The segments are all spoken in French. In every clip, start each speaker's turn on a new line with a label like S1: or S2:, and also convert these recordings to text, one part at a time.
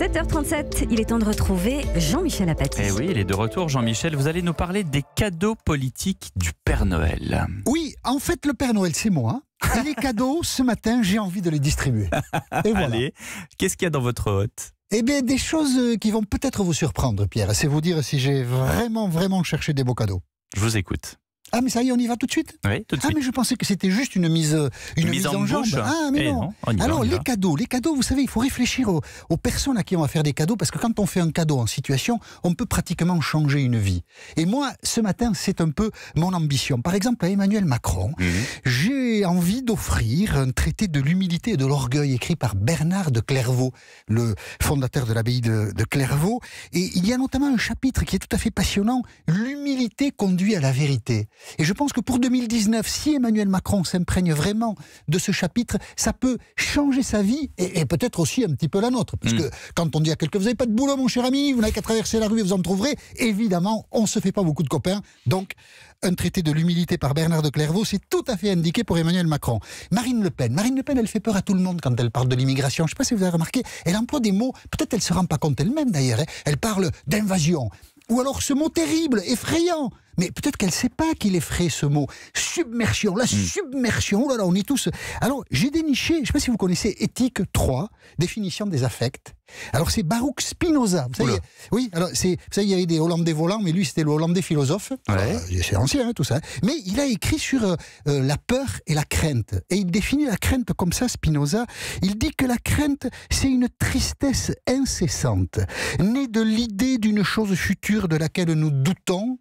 S1: 7h37, il est temps de retrouver Jean-Michel Apathy.
S2: Eh oui, il est de retour, Jean-Michel. Vous allez nous parler des cadeaux politiques du Père Noël.
S3: Oui, en fait, le Père Noël, c'est moi. Et les cadeaux, ce matin, j'ai envie de les distribuer. Et voilà.
S2: Allez, qu'est-ce qu'il y a dans votre hôte?
S3: Eh bien, des choses qui vont peut-être vous surprendre, Pierre. C'est vous dire si j'ai vraiment cherché des beaux cadeaux.
S2: Je vous écoute.
S3: Ah, mais ça y est, on y va tout de suite?
S2: Oui, tout de suite.
S3: Ah, mais je pensais que c'était juste une mise en jambe.
S2: bouche.
S3: Ah, mais non. Alors, les cadeaux, vous savez, il faut réfléchir aux personnes à qui on va faire des cadeaux, parce que quand on fait un cadeau en situation, on peut pratiquement changer une vie. Et moi, ce matin, c'est un peu mon ambition. Par exemple, à Emmanuel Macron, j'ai envie d'offrir un traité de l'humilité et de l'orgueil écrit par Bernard de Clairvaux, le fondateur de l'abbaye de Clairvaux. Et il y a notamment un chapitre qui est tout à fait passionnant, l'humilité conduit à la vérité. Et je pense que pour 2019, si Emmanuel Macron s'imprègne vraiment de ce chapitre, ça peut changer sa vie et peut-être aussi un petit peu la nôtre. Parce que quand on dit à quelqu'un, vous n'avez pas de boulot mon cher ami, vous n'avez qu'à traverser la rue et vous en trouverez, évidemment, on ne se fait pas beaucoup de copains. Donc, un traité de l'humilité par Bernard de Clairvaux, c'est tout à fait indiqué pour Emmanuel Macron. Marine Le Pen, elle fait peur à tout le monde quand elle parle de l'immigration. Je ne sais pas si vous avez remarqué, elle emploie des mots, peut-être elle ne se rend pas compte elle-même d'ailleurs, elle parle d'invasion. Ou alors ce mot terrible, effrayant. Mais peut-être qu'elle ne sait pas qu'il effraie ce mot. Submersion, la submersion, oh là là, on est tous... Alors, j'ai déniché, je ne sais pas si vous connaissez Éthique 3, définition des affects. Alors, c'est Baruch Spinoza. Vous savez, oui, alors, vous savez, il y avait des Hollandais volants, mais lui, c'était le Hollandais philosophe.
S2: Ouais.
S3: C'est ancien, hein, tout ça. Mais il a écrit sur la peur et la crainte. Et il définit la crainte comme ça, Spinoza. Il dit que la crainte, c'est une tristesse incessante, née de l'idée d'une chose future de laquelle nous doutons,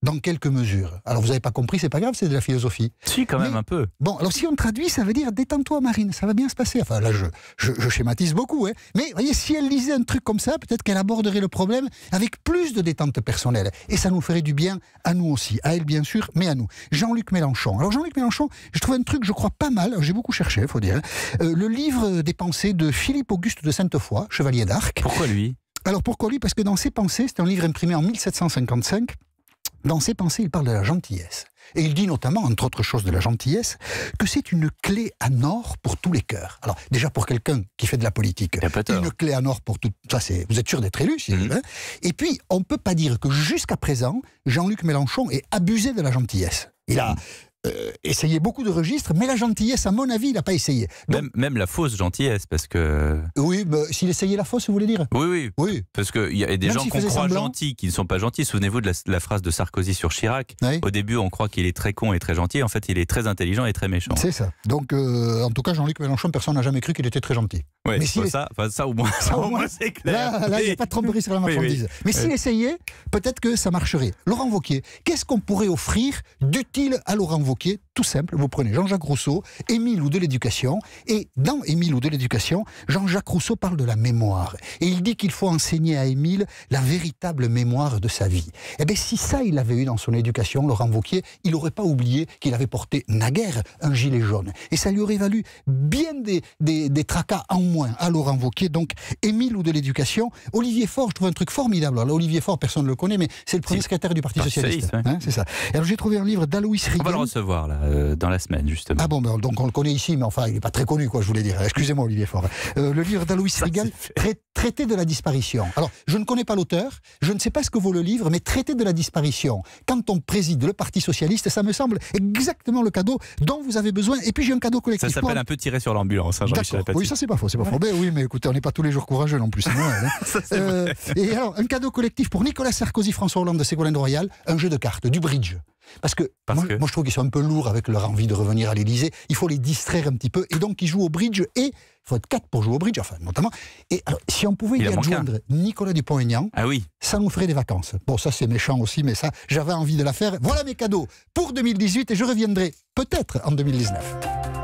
S3: dans quelques mesures. Alors vous n'avez pas compris, c'est pas grave, c'est de la philosophie.
S2: Si, quand même un peu.
S3: Bon, alors si on traduit, ça veut dire détends-toi Marine, ça va bien se passer. Enfin là, je schématise beaucoup, hein. Mais vous voyez, si elle lisait un truc comme ça, peut-être qu'elle aborderait le problème avec plus de détente personnelle. Et ça nous ferait du bien à nous aussi, à elle bien sûr, mais à nous. Jean-Luc Mélenchon. Alors Jean-Luc Mélenchon, je trouve un truc, je crois, pas mal. J'ai beaucoup cherché, il faut dire. Le livre des pensées de Philippe-Auguste de Sainte-Foy, chevalier d'Arc.
S2: Pourquoi lui?
S3: Alors pourquoi lui? Parce que dans ses pensées, c'est un livre imprimé en 1755. Dans ses pensées, il parle de la gentillesse. Et il dit notamment, entre autres choses de la gentillesse, que c'est une clé en or pour tous les cœurs. Alors, déjà pour quelqu'un qui fait de la politique, une clé en or pour tout... Ça, c'est, vous êtes sûr d'être élu, si hein. Et puis, on ne peut pas dire que jusqu'à présent, Jean-Luc Mélenchon ait abusé de la gentillesse. Il a... essayé beaucoup de registres, mais la gentillesse, à mon avis, il n'a pas essayé. Donc,
S2: même la fausse gentillesse, parce que...
S3: Oui, s'il essayait la fausse, vous voulez dire?
S2: Oui. Parce qu'il y a des gens qu'on croit gentils, qui ne sont pas gentils. Souvenez-vous de la phrase de Sarkozy sur Chirac. Oui. Au début, on croit qu'il est très con et très gentil. En fait, il est très intelligent et très méchant.
S3: C'est ça. Donc, en tout cas, Jean-Luc Mélenchon, personne n'a jamais cru qu'il était très gentil.
S2: Oui, mais ça au moins, c'est clair.
S3: Là, il n'y a pas de tromperie sur la marchandise. Mais s'il essayait, peut-être que ça marcherait. Laurent Wauquiez, qu'est-ce qu'on pourrait offrir d'utile à Laurent Wauquiez? Tout simple, vous prenez Jean-Jacques Rousseau, Émile ou de l'éducation, et dans Émile ou de l'éducation, Jean-Jacques Rousseau parle de la mémoire. Et il dit qu'il faut enseigner à Émile la véritable mémoire de sa vie. Eh bien, si ça, il l'avait eu dans son éducation, Laurent Wauquiez, il n'aurait pas oublié qu'il avait porté naguère un gilet jaune. Et ça lui aurait valu bien des tracas en moins à Laurent Wauquiez. Donc, Émile ou de l'éducation. Olivier Faure, je trouve un truc formidable. Alors là, Olivier Faure, personne ne le connaît, mais c'est le premier secrétaire du Parti Socialiste.
S2: Hein,
S3: c'est ça. Et alors, j'ai trouvé un livre d'Aloïs Riegel.
S2: On va le recevoir, là, dans la semaine, justement.
S3: Ah bon, donc on le connaît ici, mais enfin, il n'est pas très connu, quoi, je voulais dire. Excusez-moi, Olivier Faure. Le livre d'Aloïs Riegel, Traité de la disparition. Alors, je ne connais pas l'auteur, je ne sais pas ce que vaut le livre, mais Traité de la disparition. Quand on préside le Parti Socialiste, ça me semble exactement le cadeau dont vous avez besoin. Et puis, j'ai un cadeau collectif.
S2: Ça s'appelle un peu tirer sur l'ambulance, hein, Jean-Michel Apathy.
S3: Oui, ça, c'est pas faux, c'est pas faux. Ben oui, mais écoutez, on n'est pas tous les jours courageux non plus. Et alors, un cadeau collectif pour Nicolas Sarkozy, François Hollande, Ségolène Royal, un jeu de cartes, du bridge. Parce que moi, je trouve qu'ils sont un peu lourds avec leur envie de revenir à l'Élysée. Il faut les distraire un petit peu. Et donc, ils jouent au bridge. Et il faut être 4 pour jouer au bridge, enfin, notamment. Et alors, si on pouvait y adjoindre Nicolas Dupont-Aignan, ça nous ferait des vacances. Bon, ça, c'est méchant aussi, mais ça, j'avais envie de la faire. Voilà mes cadeaux pour 2018 et je reviendrai peut-être en 2019.